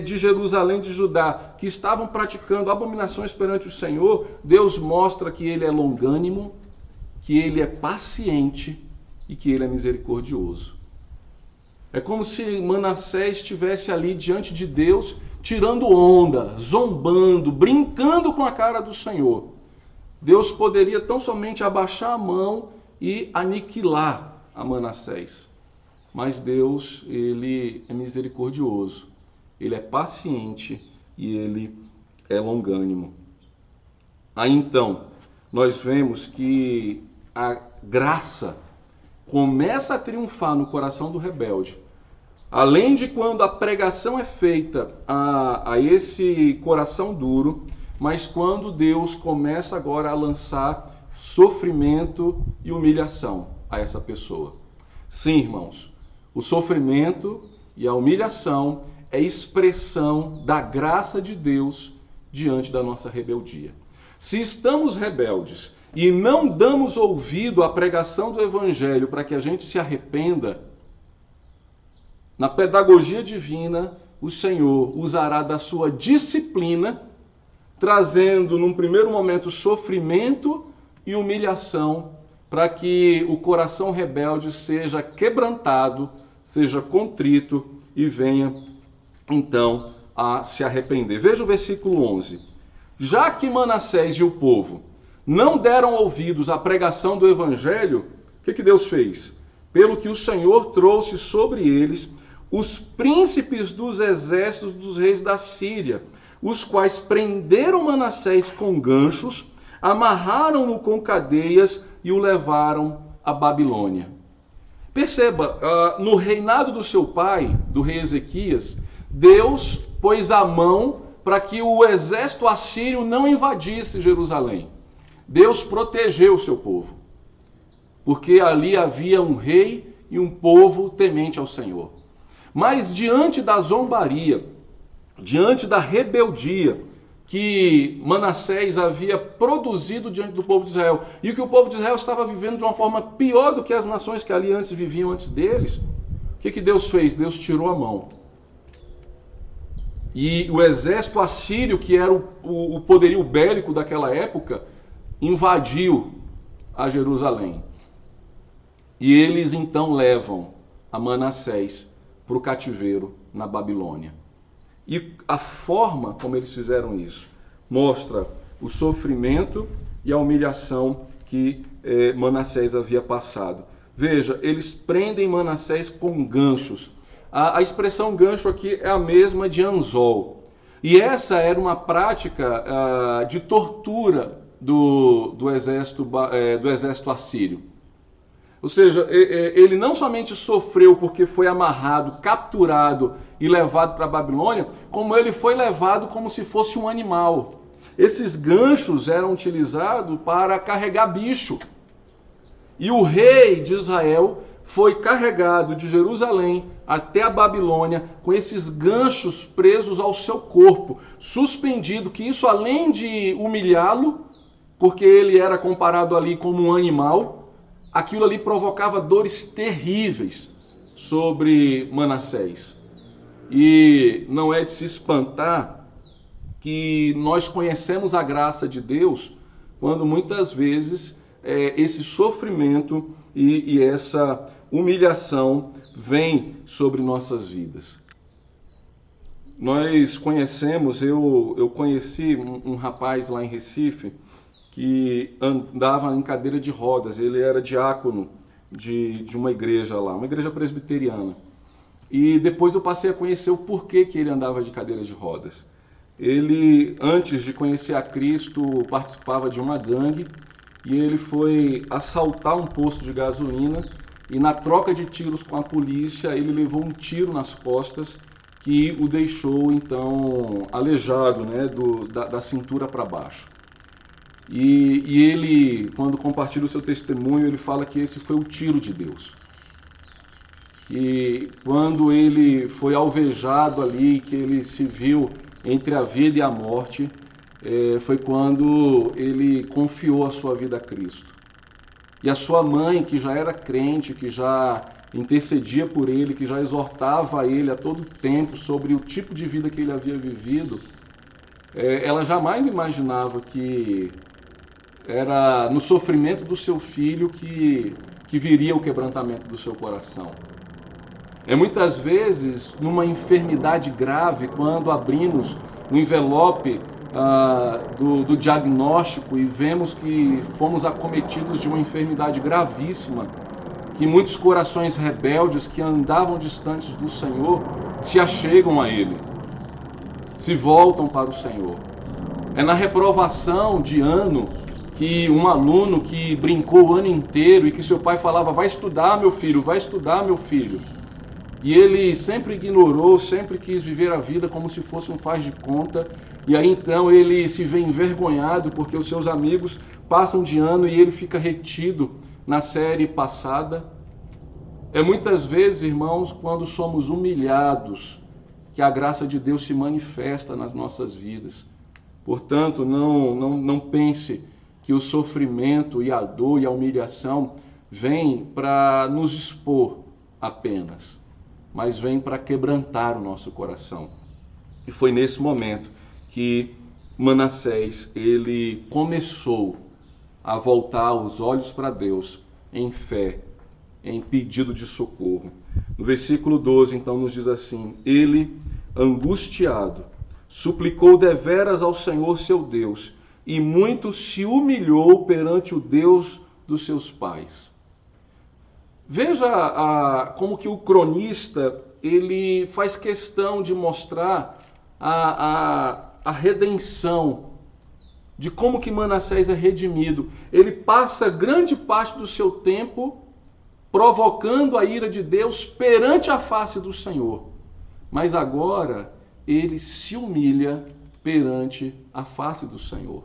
Speaker 1: de Jerusalém, de Judá, que estavam praticando abominações perante o Senhor, Deus mostra que ele é longânimo, que ele é paciente e que ele é misericordioso. É como se Manassés estivesse ali diante de Deus, tirando onda, zombando, brincando com a cara do Senhor. Deus poderia tão somente abaixar a mão e aniquilar a Manassés. Mas Deus, ele é misericordioso, ele é paciente e ele é longânimo. Aí então, nós vemos que a graça começa a triunfar no coração do rebelde. Além de quando a pregação é feita a esse coração duro, mas quando Deus começa agora a lançar sofrimento e humilhação a essa pessoa. Sim, irmãos, o sofrimento e a humilhação é expressão da graça de Deus diante da nossa rebeldia. Se estamos rebeldes e não damos ouvido à pregação do Evangelho para que a gente se arrependa, na pedagogia divina, o Senhor usará da sua disciplina, trazendo num primeiro momento sofrimento e humilhação, para que o coração rebelde seja quebrantado, seja contrito e venha então a se arrepender. Veja o versículo 11. Já que Manassés e o povo não deram ouvidos à pregação do Evangelho, o que Deus fez? Pelo que o Senhor trouxe sobre eles os príncipes dos exércitos dos reis da Síria, os quais prenderam Manassés com ganchos, amarraram-no com cadeias e o levaram à Babilônia. Perceba, no reinado do seu pai, do rei Ezequias, Deus pôs a mão para que o exército assírio não invadisse Jerusalém. Deus protegeu o seu povo, porque ali havia um rei e um povo temente ao Senhor. Mas diante da zombaria, diante da rebeldia que Manassés havia produzido diante do povo de Israel, e que o povo de Israel estava vivendo de uma forma pior do que as nações que ali antes viviam antes deles, o que Deus fez? Deus tirou a mão. E o exército assírio, que era o poderio bélico daquela época, invadiu a Jerusalém. E eles então levam a Manassés para o cativeiro na Babilônia. E a forma como eles fizeram isso mostra o sofrimento e a humilhação que Manassés havia passado. Veja, eles prendem Manassés com ganchos. A expressão gancho aqui é a mesma de anzol. E essa era uma prática de tortura do exército assírio. Ou seja, ele não somente sofreu porque foi amarrado, capturado e levado para a Babilônia, como ele foi levado como se fosse um animal. Esses ganchos eram utilizados para carregar bicho. E o rei de Israel foi carregado de Jerusalém até a Babilônia com esses ganchos presos ao seu corpo, suspendido, que isso além de humilhá-lo, porque ele era comparado ali como um animal, aquilo ali provocava dores terríveis sobre Manassés. E não é de se espantar que nós conhecemos a graça de Deus quando muitas vezes esse sofrimento e essa humilhação vem sobre nossas vidas. Nós conhecemos, eu conheci um rapaz lá em Recife que andava em cadeira de rodas. Ele era diácono de uma igreja lá, uma igreja presbiteriana. E depois eu passei a conhecer o porquê que ele andava de cadeira de rodas. Ele, antes de conhecer a Cristo, participava de uma gangue e ele foi assaltar um posto de gasolina e na troca de tiros com a polícia ele levou um tiro nas costas que o deixou então aleijado, né, da cintura para baixo. E ele, quando compartilha o seu testemunho, ele fala que esse foi o tiro de Deus. E quando ele foi alvejado ali, que ele se viu entre a vida e a morte, foi quando ele confiou a sua vida a Cristo. E a sua mãe, que já era crente, que já intercedia por ele, que já exortava ele a todo tempo sobre o tipo de vida que ele havia vivido, ela jamais imaginava que era no sofrimento do seu filho que viria o quebrantamento do seu coração. Muitas vezes, numa enfermidade grave, quando abrimos o envelope do diagnóstico e vemos que fomos acometidos de uma enfermidade gravíssima, que muitos corações rebeldes que andavam distantes do Senhor se achegam a Ele, se voltam para o Senhor. É na reprovação de ano que um aluno que brincou o ano inteiro e que seu pai falava: vai estudar, meu filho, vai estudar, meu filho. E ele sempre ignorou, sempre quis viver a vida como se fosse um faz de conta. E aí então ele se vê envergonhado porque os seus amigos passam de ano e ele fica retido na série passada. Muitas vezes, irmãos, quando somos humilhados, que a graça de Deus se manifesta nas nossas vidas. Portanto, não pense que o sofrimento e a dor e a humilhação vêm para nos expor apenas, mas vem para quebrantar o nosso coração. E foi nesse momento que Manassés, ele começou a voltar os olhos para Deus em fé, em pedido de socorro. No versículo 12, então, nos diz assim: ele, angustiado, suplicou deveras ao Senhor seu Deus, e muito se humilhou perante o Deus dos seus pais. Veja como que o cronista ele faz questão de mostrar a redenção, de como que Manassés é redimido. Ele passa grande parte do seu tempo provocando a ira de Deus perante a face do Senhor. Mas agora ele se humilha perante a face do Senhor.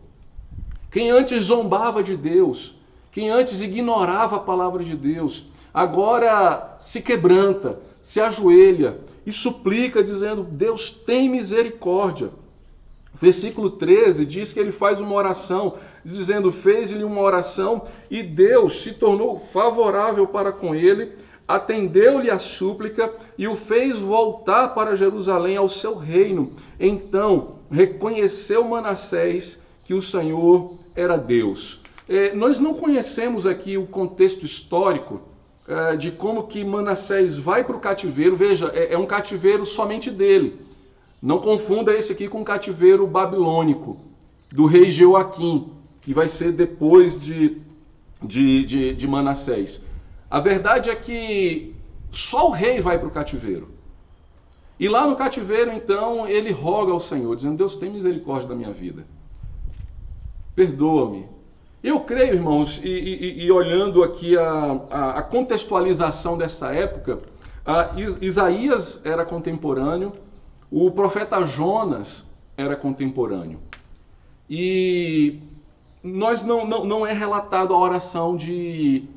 Speaker 1: Quem antes zombava de Deus, quem antes ignorava a palavra de Deus, agora se quebranta, se ajoelha e suplica dizendo: Deus, tem misericórdia. Versículo 13 diz que ele faz uma oração, dizendo: fez-lhe uma oração e Deus se tornou favorável para com ele, atendeu-lhe a súplica e o fez voltar para Jerusalém ao seu reino. Então reconheceu Manassés que o Senhor era Deus. Nós não conhecemos aqui o contexto histórico de como que Manassés vai para o cativeiro. Veja, é um cativeiro somente dele. Não confunda esse aqui com o cativeiro babilônico do rei Jeoaquim, que vai ser depois de Manassés. A verdade é que só o rei vai para o cativeiro. E lá no cativeiro, então, ele roga ao Senhor, dizendo: Deus, tem misericórdia da minha vida. Perdoa-me. Eu creio, irmãos, e olhando aqui a contextualização dessa época, Isaías era contemporâneo, o profeta Jonas era contemporâneo. E nós não é relatado a oração de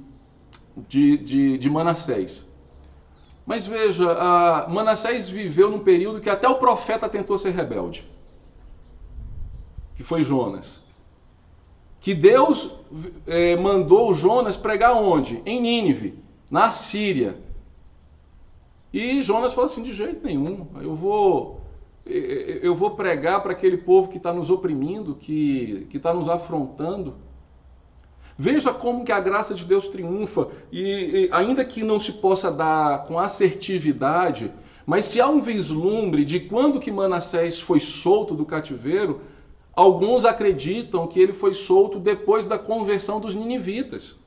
Speaker 1: Manassés. Mas veja, Manassés viveu num período que até o profeta tentou ser rebelde, que foi Jonas. Que Deus mandou Jonas pregar onde? Em Nínive, na Síria. E Jonas falou assim: de jeito nenhum, eu vou pregar para aquele povo que está nos oprimindo, que está nos afrontando. Veja como que a graça de Deus triunfa, e ainda que não se possa dar com assertividade, mas se há um vislumbre de quando que Manassés foi solto do cativeiro, Alguns acreditam que ele foi solto depois da conversão dos ninivitas.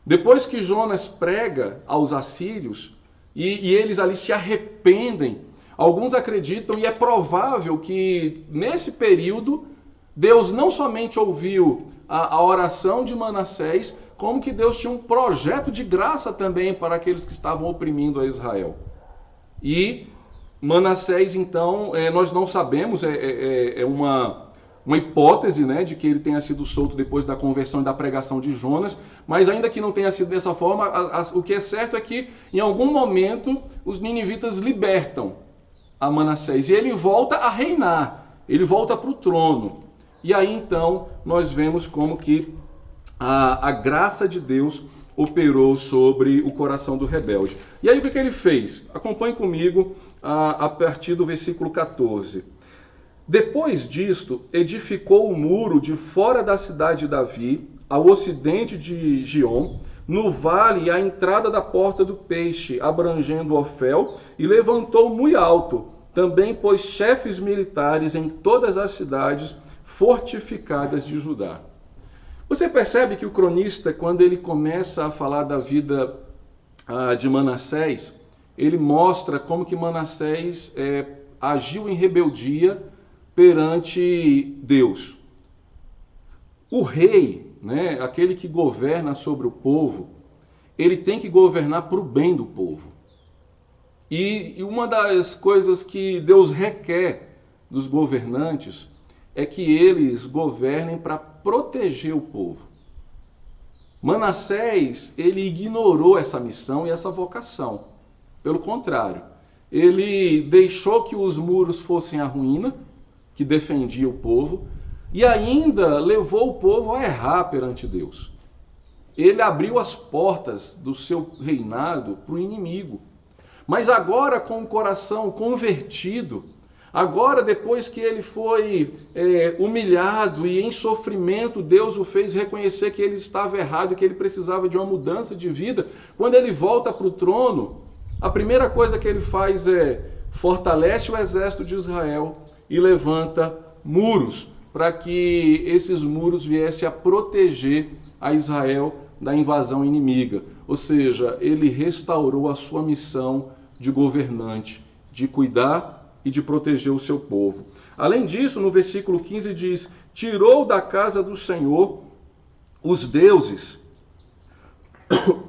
Speaker 1: Depois que Jonas prega aos assírios e eles ali se arrependem, alguns acreditam, e é provável que nesse período Deus não somente ouviu a oração de Manassés, como que Deus tinha um projeto de graça também para aqueles que estavam oprimindo a Israel. E Manassés, então, nós não sabemos, é uma hipótese, né, de que ele tenha sido solto depois da conversão e da pregação de Jonas, mas ainda que não tenha sido dessa forma, o que é certo é que em algum momento os ninivitas libertam a Manassés e ele volta a reinar, ele volta para o trono. E aí então nós vemos como que a graça de Deus operou sobre o coração do rebelde. E aí o que ele fez? Acompanhe comigo a partir do versículo 14. Depois disto, edificou o muro de fora da cidade de Davi, ao ocidente de Giom, no vale à entrada da porta do peixe, abrangendo Ofel, e levantou muito alto. Também pôs chefes militares em todas as cidades fortificadas de Judá. Você percebe que o cronista, quando ele começa a falar da vida de Manassés, ele mostra como que Manassés agiu em rebeldia perante Deus. O rei, né, aquele que governa sobre o povo, ele tem que governar para o bem do povo. E uma das coisas que Deus requer dos governantes é que eles governem para proteger o povo. Manassés, ele ignorou essa missão e essa vocação. Pelo contrário, ele deixou que os muros fossem a ruína, que defendia o povo, e ainda levou o povo a errar perante Deus. Ele abriu as portas do seu reinado para o inimigo. Mas agora, com o coração convertido, agora, depois que ele foi humilhado e em sofrimento, Deus o fez reconhecer que ele estava errado e que ele precisava de uma mudança de vida. Quando ele volta para o trono, a primeira coisa que ele faz é fortalece o exército de Israel e levanta muros para que esses muros viessem a proteger a Israel da invasão inimiga. Ou seja, ele restaurou a sua missão de governante, de cuidar e de proteger o seu povo. Além disso, no versículo 15 diz: tirou da casa do Senhor os deuses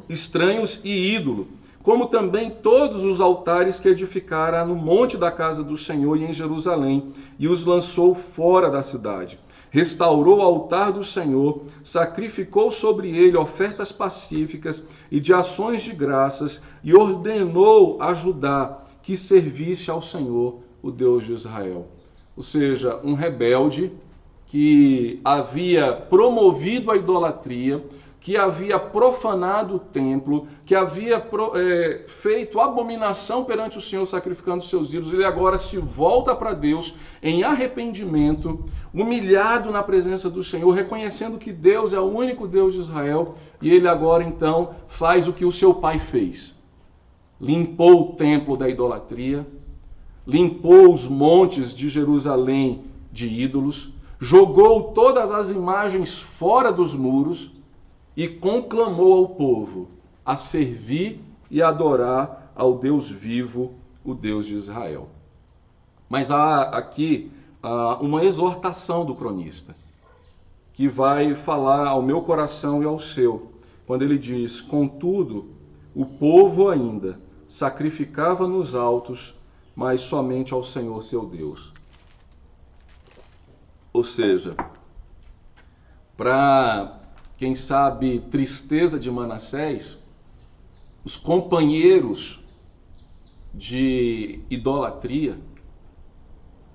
Speaker 1: estranhos e ídolo, como também todos os altares que edificara no monte da casa do Senhor e em Jerusalém, e os lançou fora da cidade. Restaurou o altar do Senhor, sacrificou sobre ele ofertas pacíficas e de ações de graças, e ordenou a Judá que servisse ao Senhor, o Deus de Israel. Ou seja, um rebelde que havia promovido a idolatria, que havia profanado o templo, que havia feito abominação perante o Senhor, sacrificando seus ídolos, ele agora se volta para Deus em arrependimento, humilhado na presença do Senhor, reconhecendo que Deus é o único Deus de Israel, e ele agora então faz o que o seu pai fez. Limpou o templo da idolatria, limpou os montes de Jerusalém de ídolos, jogou todas as imagens fora dos muros, e conclamou ao povo a servir e adorar ao Deus vivo, o Deus de Israel. Mas há aqui uma exortação do cronista, que vai falar ao meu coração e ao seu, quando ele diz: contudo, o povo ainda sacrificava nos altos, mas somente ao Senhor seu Deus. Ou seja, para quem sabe tristeza de Manassés, os companheiros de idolatria,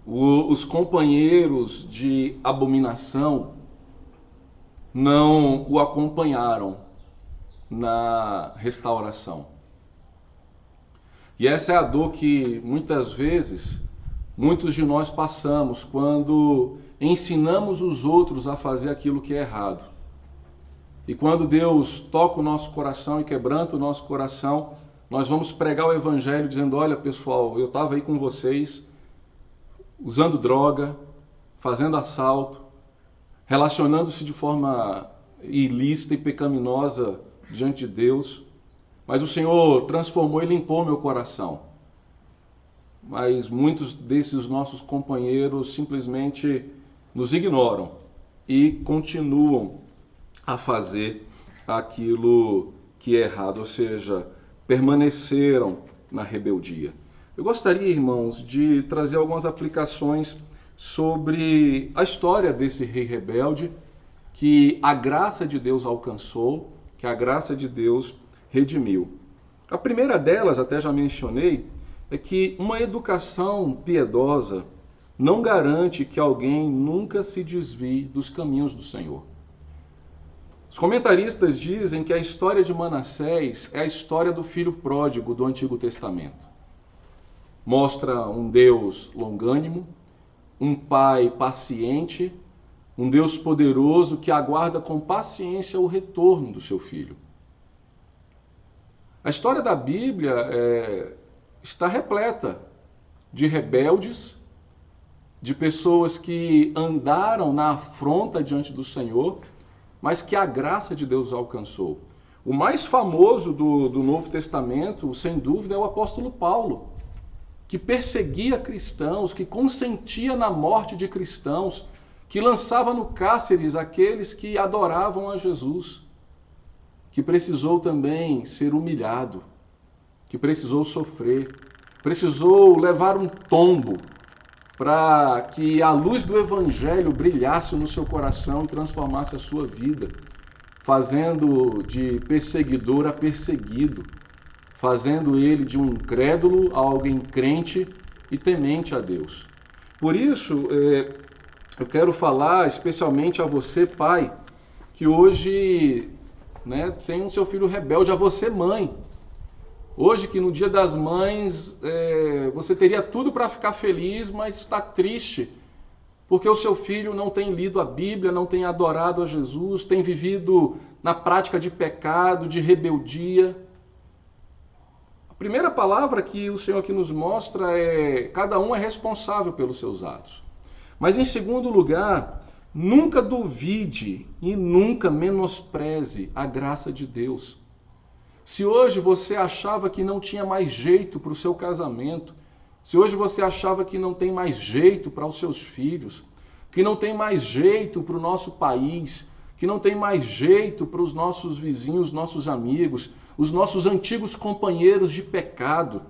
Speaker 1: os companheiros de abominação não o acompanharam na restauração. E essa é a dor que muitas vezes muitos de nós passamos quando ensinamos os outros a fazer aquilo que é errado. E quando Deus toca o nosso coração e quebranta o nosso coração, nós vamos pregar o evangelho dizendo: olha pessoal, eu estava aí com vocês, usando droga, fazendo assalto, relacionando-se de forma ilícita e pecaminosa diante de Deus, mas o Senhor transformou e limpou meu coração. Mas muitos desses nossos companheiros simplesmente nos ignoram e continuam a fazer aquilo que é errado, ou seja, permaneceram na rebeldia. Eu gostaria, irmãos, de trazer algumas aplicações sobre a história desse rei rebelde que a graça de Deus alcançou, que a graça de Deus redimiu. A primeira delas, até já mencionei, é que uma educação piedosa não garante que alguém nunca se desvie dos caminhos do Senhor. Os comentaristas dizem que a história de Manassés é a história do filho pródigo do Antigo Testamento. Mostra um Deus longânimo, um pai paciente, um Deus poderoso que aguarda com paciência o retorno do seu filho. A história da Bíblia está repleta de rebeldes, de pessoas que andaram na afronta diante do Senhor, mas que a graça de Deus alcançou. O mais famoso do Novo Testamento, sem dúvida, é o apóstolo Paulo, que perseguia cristãos, que consentia na morte de cristãos, que lançava no cárceres aqueles que adoravam a Jesus, que precisou também ser humilhado, que precisou sofrer, precisou levar um tombo para que a luz do Evangelho brilhasse no seu coração e transformasse a sua vida, fazendo de perseguidor a perseguido, fazendo ele de um incrédulo a alguém crente e temente a Deus. Por isso, eu quero falar especialmente a você, pai, que hoje tem o seu filho rebelde, a você, mãe. Hoje que no Dia das Mães você teria tudo para ficar feliz, mas está triste, porque o seu filho não tem lido a Bíblia, não tem adorado a Jesus, tem vivido na prática de pecado, de rebeldia. A primeira palavra que o Senhor aqui nos mostra é: cada um é responsável pelos seus atos. Mas em segundo lugar, nunca duvide e nunca menospreze a graça de Deus. Se hoje você achava que não tinha mais jeito para o seu casamento, se hoje você achava que não tem mais jeito para os seus filhos, que não tem mais jeito para o nosso país, que não tem mais jeito para os nossos vizinhos, nossos amigos, os nossos antigos companheiros de pecado,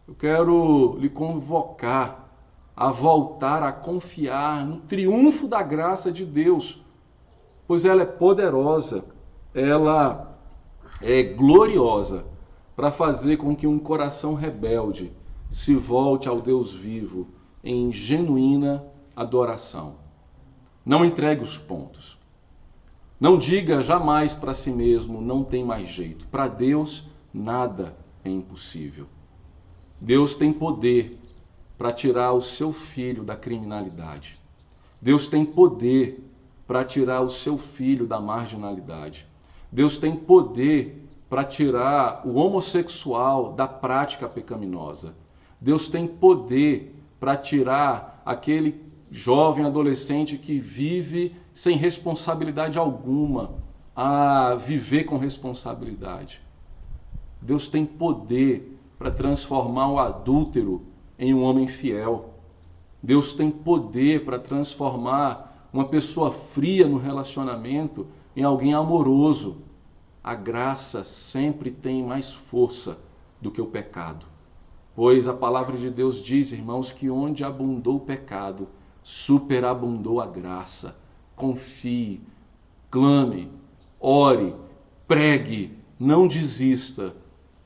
Speaker 1: eu quero lhe convocar a voltar a confiar no triunfo da graça de Deus, pois ela é poderosa, ela é gloriosa para fazer com que um coração rebelde se volte ao Deus vivo em genuína adoração. Não entregue os pontos. Não diga jamais para si mesmo: não tem mais jeito. Para Deus, nada é impossível. Deus tem poder para tirar o seu filho da criminalidade. Deus tem poder para tirar o seu filho da marginalidade. Deus tem poder para tirar o homossexual da prática pecaminosa. Deus tem poder para tirar aquele jovem adolescente que vive sem responsabilidade alguma a viver com responsabilidade. Deus tem poder para transformar o adúltero em um homem fiel. Deus tem poder para transformar uma pessoa fria no relacionamento em alguém amoroso. A graça sempre tem mais força do que o pecado. Pois a palavra de Deus diz, irmãos, que onde abundou o pecado, superabundou a graça. Confie, clame, ore, pregue, não desista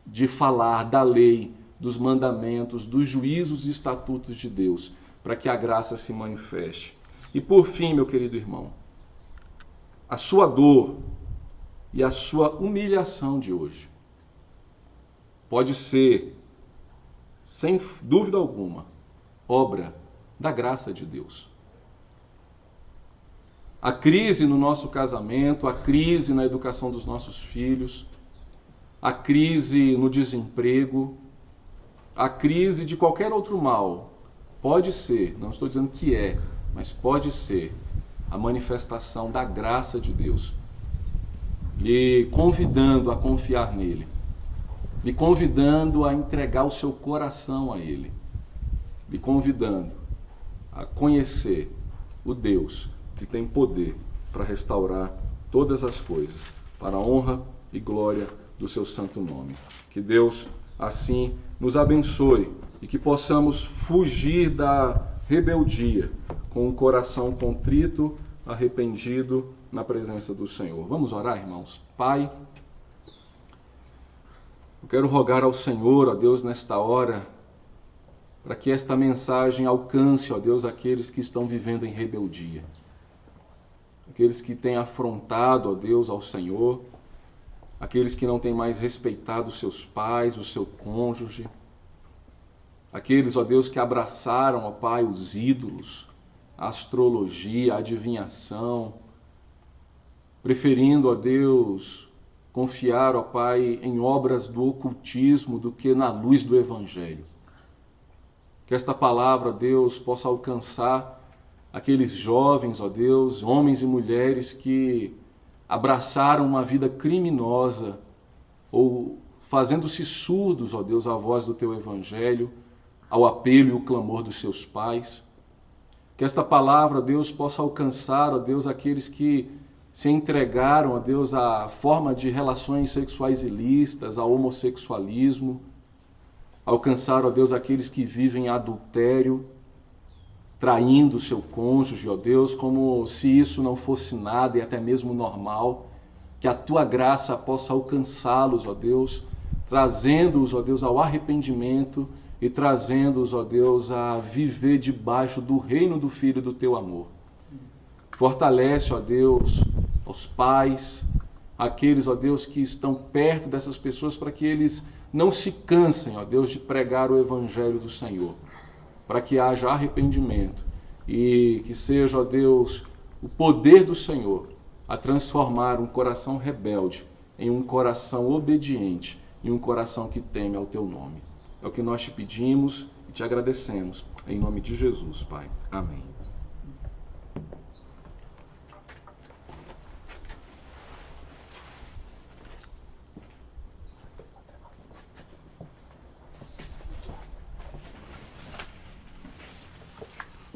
Speaker 1: de falar da lei, dos mandamentos, dos juízos e estatutos de Deus, para que a graça se manifeste. E por fim, meu querido irmão, a sua dor e a sua humilhação de hoje pode ser, sem dúvida alguma, obra da graça de Deus. A crise no nosso casamento, a crise na educação dos nossos filhos, a crise no desemprego, a crise de qualquer outro mal, pode ser, não estou dizendo que é, mas pode ser a manifestação da graça de Deus, lhe convidando a confiar nele, lhe convidando a entregar o seu coração a ele, lhe convidando a conhecer o Deus que tem poder para restaurar todas as coisas, para a honra e glória do seu santo nome. Que Deus assim nos abençoe e que possamos fugir da rebeldia com um coração contrito, arrependido na presença do Senhor. Vamos orar, irmãos? Pai, eu quero rogar ao Senhor, ó Deus, nesta hora, para que esta mensagem alcance, ó Deus, aqueles que estão vivendo em rebeldia, aqueles que têm afrontado, ó Deus, ao Senhor, aqueles que não têm mais respeitado os seus pais, o seu cônjuge, aqueles, ó Deus, que abraçaram, ó Pai, os ídolos, a astrologia, a adivinhação, preferindo, ó Deus, confiar, ó Pai, em obras do ocultismo do que na luz do Evangelho. Que esta palavra, Deus, possa alcançar aqueles jovens, ó Deus, homens e mulheres que abraçaram uma vida criminosa ou fazendo-se surdos, ó Deus, à voz do Teu Evangelho, ao apelo e o clamor dos seus pais. Que esta palavra, Deus, possa alcançar, ó Deus, aqueles que se entregaram, ó Deus, à forma de relações sexuais ilícitas, ao homossexualismo, alcançar, ó Deus, aqueles que vivem adultério, traindo o seu cônjuge, ó Deus, como se isso não fosse nada e até mesmo normal. Que a Tua graça possa alcançá-los, ó Deus, trazendo-os, ó Deus, ao arrependimento e trazendo-os, ó Deus, a viver debaixo do reino do Filho do Teu amor. Fortalece, ó Deus, os pais, aqueles, ó Deus, que estão perto dessas pessoas, para que eles não se cansem, ó Deus, de pregar o Evangelho do Senhor, para que haja arrependimento e que seja, ó Deus, o poder do Senhor a transformar um coração rebelde em um coração obediente e um coração que teme ao Teu nome. É o que nós te pedimos e te agradecemos, em nome de Jesus, Pai. Amém.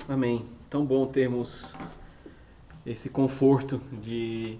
Speaker 2: Amém. Tão bom termos esse conforto de